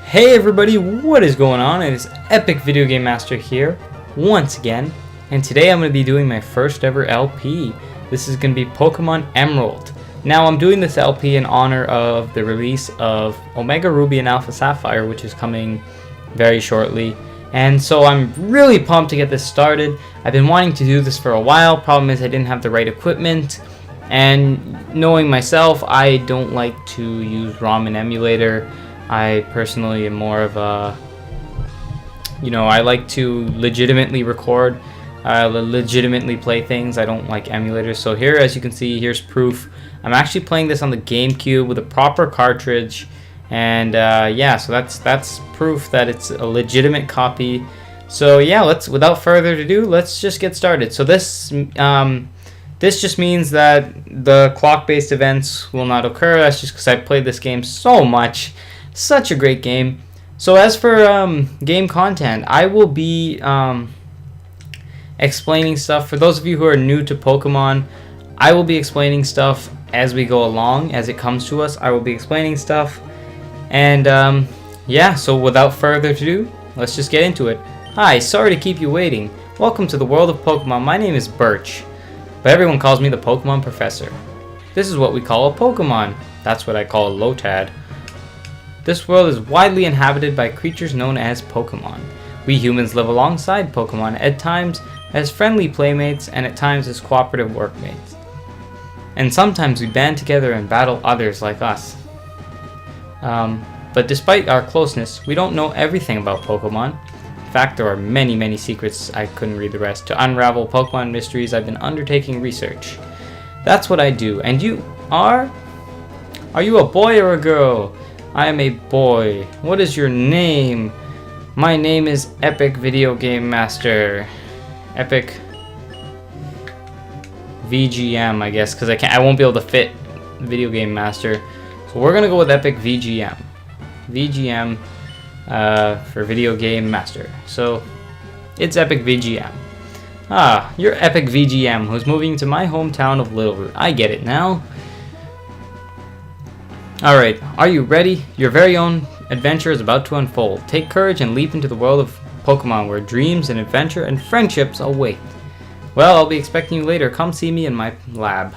Hey everybody, what is going on? It is Epic Video Game Master here, once again, and today I'm going to be doing my first ever LP. This is going to be Pokemon Emerald. Now I'm doing this LP in honor of the release of Omega Ruby and Alpha Sapphire, which is coming very shortly, and so I'm really pumped to get this started. I've been wanting to do this for a while. Problem is I didn't have the right equipment, and knowing myself, I don't like to use ROM and emulator. I personally am more of a, I like to legitimately record, legitimately play things. I don't like emulators. So here, as you can see, here's proof. I'm actually playing this on the GameCube with a proper cartridge, and yeah, so that's proof that it's a legitimate copy. So yeah, without further ado, let's just get started. So this just means that the clock-based events will not occur. That's just because I played this game so much. Such a great game. So as for game content, I will be explaining stuff. For those of you who are new to Pokemon, I will be explaining stuff as we go along, as it comes to us. I will be explaining stuff. And yeah, so without further ado, let's just get into it. Hi, sorry to keep you waiting. Welcome to the world of Pokemon. My name is Birch, but everyone calls me the Pokemon Professor. This is what we call a Pokemon. That's what I call a Lotad. This world is widely inhabited by creatures known as Pokemon. We humans live alongside Pokemon, at times as friendly playmates and at times as cooperative workmates. And sometimes we band together and battle others like us. But despite our closeness, we don't know everything about Pokemon. In fact, there are many, many secrets. I couldn't read the rest. To unravel Pokemon mysteries, I've been undertaking research. That's what I do. And you are? Are you a boy or a girl? I am a boy. What is your name? My name is Epic Video Game Master. Epic VGM, I guess, because I won't be able to fit Video Game Master. So we're gonna go with Epic VGM. VGM for Video Game Master. So it's Epic VGM. Ah, you're Epic VGM, who's moving to my hometown of Littleroot. I get it now. Alright, are you ready? Your very own adventure is about to unfold. Take courage and leap into the world of Pokemon, where dreams and adventure and friendships await. Well, I'll be expecting you later. Come see me in my lab.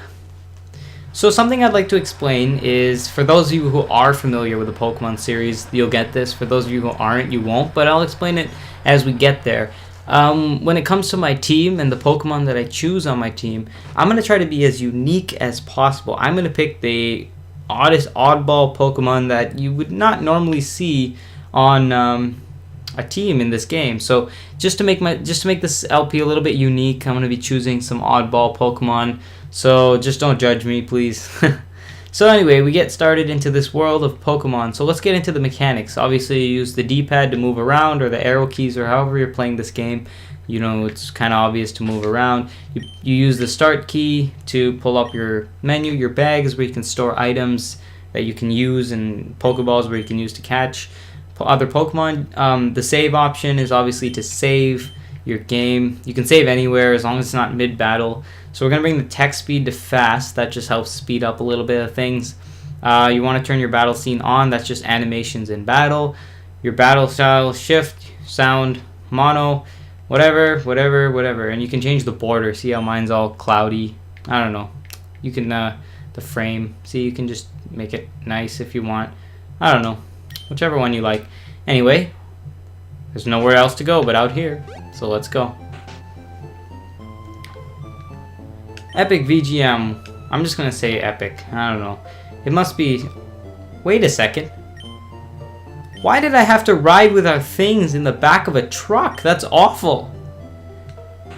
So something I'd like to explain is, for those of you who are familiar with the Pokemon series, you'll get this. For those of you who aren't, you won't, but I'll explain it as we get there. When it comes to my team and the Pokemon that I choose on my team, I'm going to try to be as unique as possible. I'm going to pick the oddball Pokemon that you would not normally see on a team in this game. So just to make this LP a little bit unique, I'm going to be choosing some oddball Pokemon. So just don't judge me, please. So anyway, we get started into this world of Pokemon. So let's get into the mechanics. Obviously, you use the D-pad to move around, or the arrow keys, or however you're playing this game. You know, it's kind of obvious to move around. You use the start key to pull up your menu. Your bag is where you can store items that you can use, and Pokeballs where you can use to catch other Pokemon. The save option is obviously to save your game. You can save anywhere as long as it's not mid-battle. So we're going to bring the text speed to fast. That just helps speed up a little bit of things. You want to turn your battle scene on. That's just animations in battle. Your battle style, shift, sound, mono, whatever. And you can change the border. See how mine's all cloudy? I don't know. You can, the frame. See, you can just make it nice if you want. I don't know. whichever one you like. Anyway, there's nowhere else to go but out here, so let's go. EpicVGM. I'm just gonna say Epic. I don't know. It must be... Wait a second. Why did I have to ride with our things in the back of a truck? That's awful.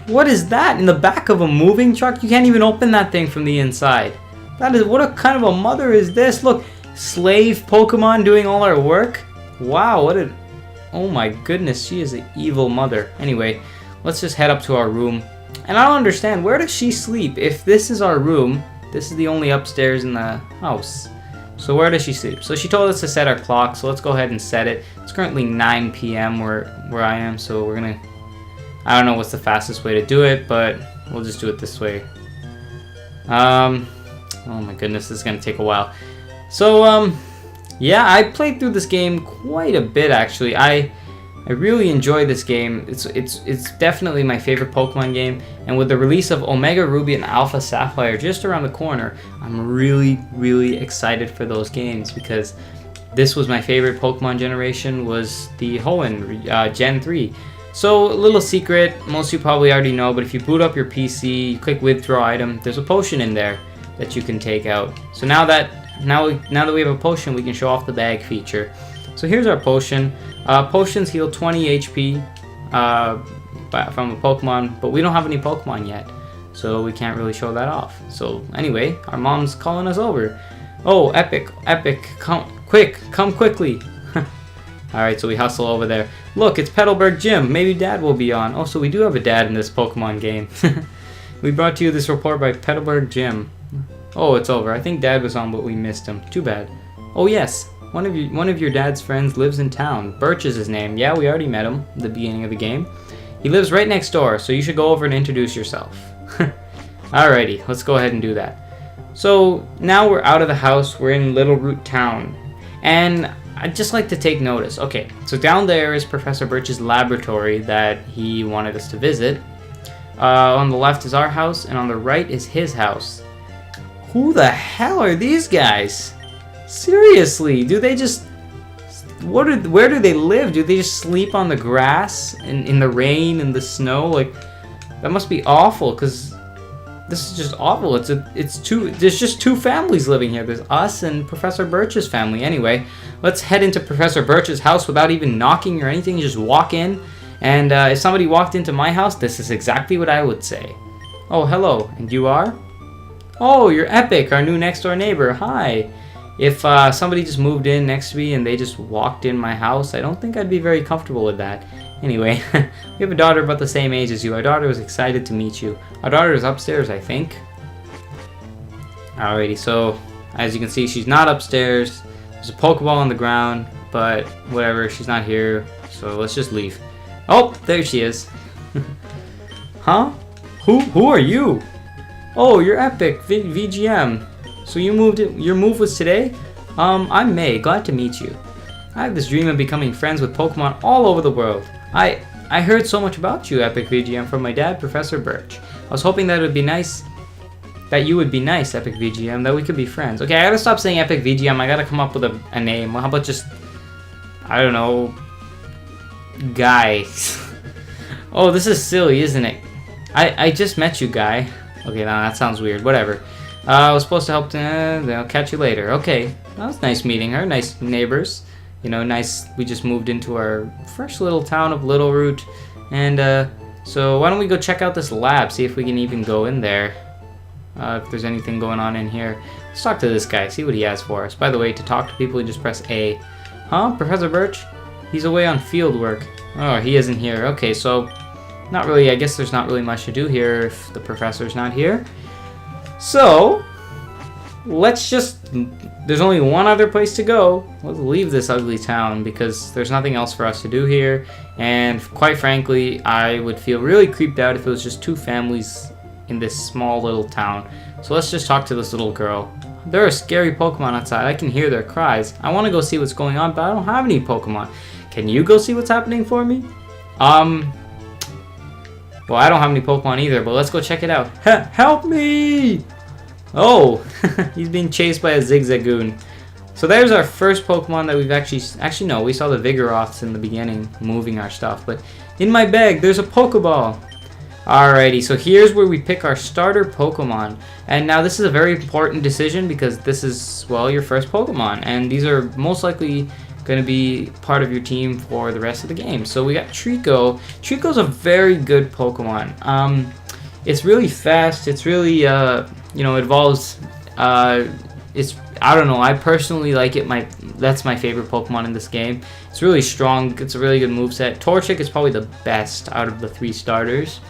What is that? In the back of a moving truck? You can't even open that thing from the inside. That is... What a kind of a mother is this? Look, slave Pokemon doing all our work? Wow, what a... Oh my goodness, she is an evil mother. Anyway, let's just head up to our room. And I don't understand, where does she sleep? If this is our room, this is the only upstairs in the house. So where does she sleep? So she told us to set our clock, so let's go ahead and set it. It's currently 9 p.m. where I am, so we're gonna... I don't know what's the fastest way to do it, but we'll just do it this way. Oh my goodness, this is gonna take a while. So, yeah, I played through this game quite a bit, actually. I really enjoy this game. It's definitely my favorite Pokemon game, and with the release of Omega Ruby and Alpha Sapphire just around the corner, I'm really excited for those games, because this was my favorite Pokemon generation, was the Hoenn Gen 3. So, a little secret, most of you probably already know, but if you boot up your PC, you click withdraw item, there's a potion in there that you can take out. So now that we have a potion, we can show off the bag feature. So here's our potion. Potions heal 20 HP from a Pokemon, but we don't have any Pokemon yet, so we can't really show that off. So anyway, our mom's calling us over. Oh, Epic, come quickly. Alright, so we hustle over there. Look, it's Petalburg Gym. Maybe Dad will be on. Oh, so we do have a dad in this Pokemon game. We brought to you this report by Petalburg Gym. Oh, it's over. I think Dad was on, but we missed him. Too bad. Oh yes, one of your dad's friends lives in town. Birch is his name. Yeah, we already met him at the beginning of the game. He lives right next door, so you should go over and introduce yourself. Alrighty, let's go ahead and do that. So now we're out of the house. We're in Little Root Town, and I'd just like to take notice. Okay, so down there is Professor Birch's laboratory that he wanted us to visit. On the left is our house, and on the right is his house. Who the hell are these guys? Seriously, do they just... Where do they live? Do they just sleep on the grass in the rain and the snow? Like, that must be awful, because this is just awful. There's just two families living here. There's us and Professor Birch's family. Anyway, let's head into Professor Birch's house without even knocking or anything. You just walk in, and if somebody walked into my house, this is exactly what I would say. Oh, hello, and you are? Oh, you're Epic, our new next door neighbor. Hi. If somebody just moved in next to me and they just walked in my house, I don't think I'd be very comfortable with that. Anyway, we have a daughter about the same age as you. Our daughter was excited to meet you. Our daughter is upstairs, I think. Alrighty, so as you can see, she's not upstairs. There's a Pokeball on the ground, but whatever, she's not here, so let's just leave. Oh, there she is. Huh? Who are you? Oh, you're Epic VGM. So your move was today? I'm May, glad to meet you. I have this dream of becoming friends with Pokemon all over the world. I heard so much about you, EpicVGM, from my dad, Professor Birch. I was hoping that you would be nice, EpicVGM, that we could be friends. Okay, I gotta stop saying EpicVGM, I gotta come up with a name. How about just, I don't know, Guy. Oh, this is silly, isn't it? I just met you, Guy. Okay, now that sounds weird. Whatever. I was supposed to help. I'll catch you later. Okay, that was nice meeting her. Nice neighbors. You know, nice. We just moved into our fresh little town of Little Root, and so why don't we go check out this lab? See if we can even go in there. If there's anything going on in here. Let's talk to this guy. See what he has for us. By the way, to talk to people, you just press A. Huh, Professor Birch? He's away on field work. Oh, he isn't here. Okay, so. Not really, I guess there's not really much to do here if the professor's not here. So, let's just, there's only one other place to go. Let's leave this ugly town because there's nothing else for us to do here. And quite frankly, I would feel really creeped out if it was just two families in this small little town. So let's just talk to this little girl. There are scary Pokemon outside. I can hear their cries. I want to go see what's going on, but I don't have any Pokemon. Can you go see what's happening for me? Well, I don't have any Pokemon either, but let's go check it out. Help me! Oh, he's being chased by a Zigzagoon. So there's our first Pokemon that we've actually no, we saw the Vigoroths in the beginning moving our stuff, but in my bag there's a Pokeball. Alrighty, so here's where we pick our starter Pokemon. And now this is a very important decision because this is, well, your first Pokemon, and these are most likely going to be part of your team for the rest of the game. So we got Trico. Trico's a very good Pokemon. It's really fast. It's really, you know, evolves. It's, I don't know, I personally like it. That's my favorite Pokemon in this game. It's really strong. It's a really good moveset. Torchic is probably the best out of the 3 starters.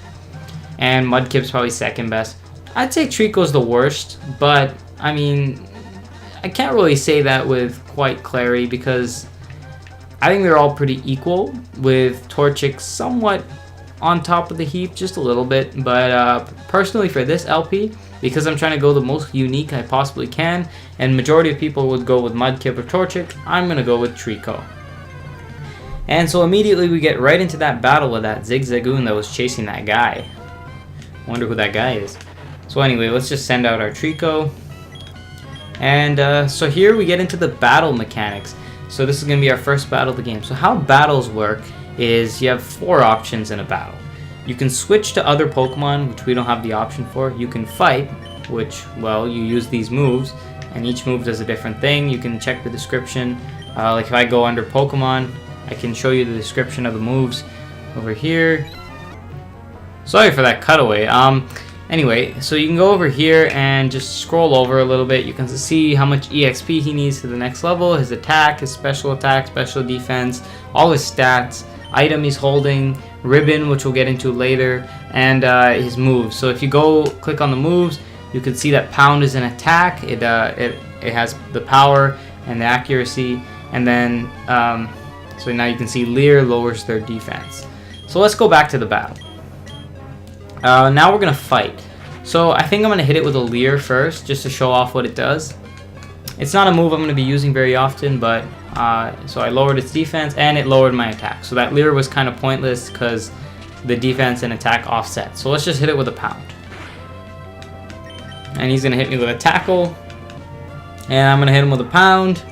And Mudkip's probably second best. I'd say Trico's the worst, but I mean, I can't really say that with quite clarity because I think they're all pretty equal, with Torchic somewhat on top of the heap, just a little bit. But personally for this LP, because I'm trying to go the most unique I possibly can, and majority of people would go with Mudkip or Torchic, I'm going to go with Trico. And so immediately we get right into that battle with that Zigzagoon that was chasing that guy. Wonder who that guy is. So anyway, let's just send out our Trico. And so here we get into the battle mechanics. So this is going to be our first battle of the game. So how battles work is you have 4 options in a battle. You can switch to other Pokemon, which we don't have the option for. You can fight, which, well, you use these moves, and each move does a different thing. You can check the description. Like if I go under Pokemon, I can show you the description of the moves over here. Sorry for that cutaway. Anyway, so you can go over here and just scroll over a little bit. You can see how much EXP he needs to the next level, his attack, his special attack, special defense, all his stats, item he's holding, ribbon, which we'll get into later, and his moves. So if you go click on the moves, you can see that Pound is an attack. It has the power and the accuracy, and then so now you can see Leer lowers their defense. So let's go back to the battle. Now we're gonna fight. So I think I'm gonna hit it with a Leer first, just to show off what it does. It's not a move I'm gonna be using very often, but so I lowered its defense and it lowered my attack. So that Leer was kind of pointless because the defense and attack offset. So let's just hit it with a Pound. And he's gonna hit me with a Tackle, and I'm gonna hit him with a Pound,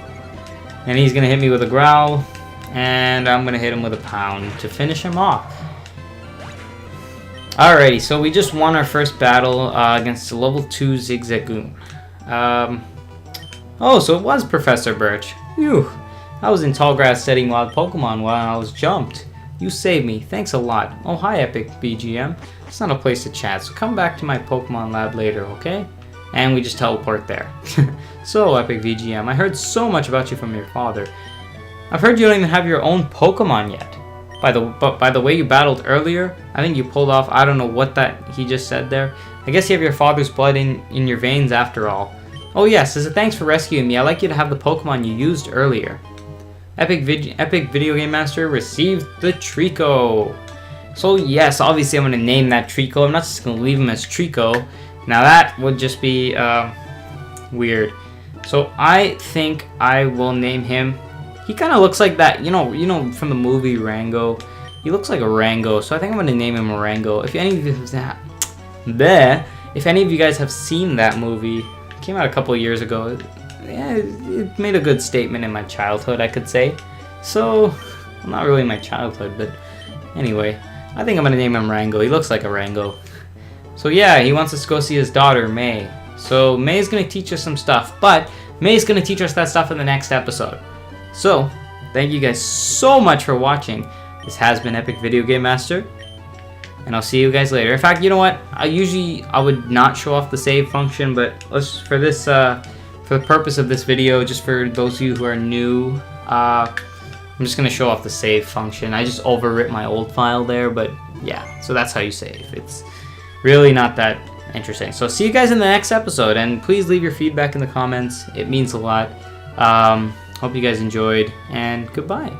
and he's gonna hit me with a Growl, and I'm gonna hit him with a Pound to finish him off. Alrighty, so we just won our first battle against a level 2 Zigzagoon. Oh, so it was Professor Birch. Phew, I was in tall grass setting wild Pokemon while I was jumped. You saved me, thanks a lot. Oh, hi EpicVGM. It's not a place to chat, so come back to my Pokemon lab later, okay? And we just teleport there. So, EpicVGM, I heard so much about you from your father. I've heard you don't even have your own Pokemon yet. By the way you battled earlier, I think you pulled off, I don't know what that he just said there. I guess you have your father's blood in your veins after all. Oh yes, as a thanks for rescuing me, I'd like you to have the Pokemon you used earlier. Epic Video Game Master received the Trico. So yes, obviously I'm going to name that Trico. I'm not just going to leave him as Trico. Now that would just be weird. So I think I will name him. He kind of looks like that, you know, from the movie Rango. He looks like a Rango, so I think I'm gonna name him Rango. If any of you guys have seen that movie, it came out a couple years ago. Yeah, it made a good statement in my childhood, I could say. So, well, not really my childhood, but anyway, I think I'm gonna name him Rango. He looks like a Rango. So yeah, he wants us to go see his daughter, May. So May's gonna teach us some stuff, but May's gonna teach us that stuff in the next episode. So, thank you guys so much for watching. This has been Epic Video Game Master, and I'll see you guys later. In fact, you know what? I would not show off the save function, but let's for the purpose of this video, just for those of you who are new, I'm just gonna show off the save function. I just overwrit my old file there, but yeah. So that's how you save. It's really not that interesting. So see you guys in the next episode, and please leave your feedback in the comments. It means a lot. Hope you guys enjoyed, and goodbye.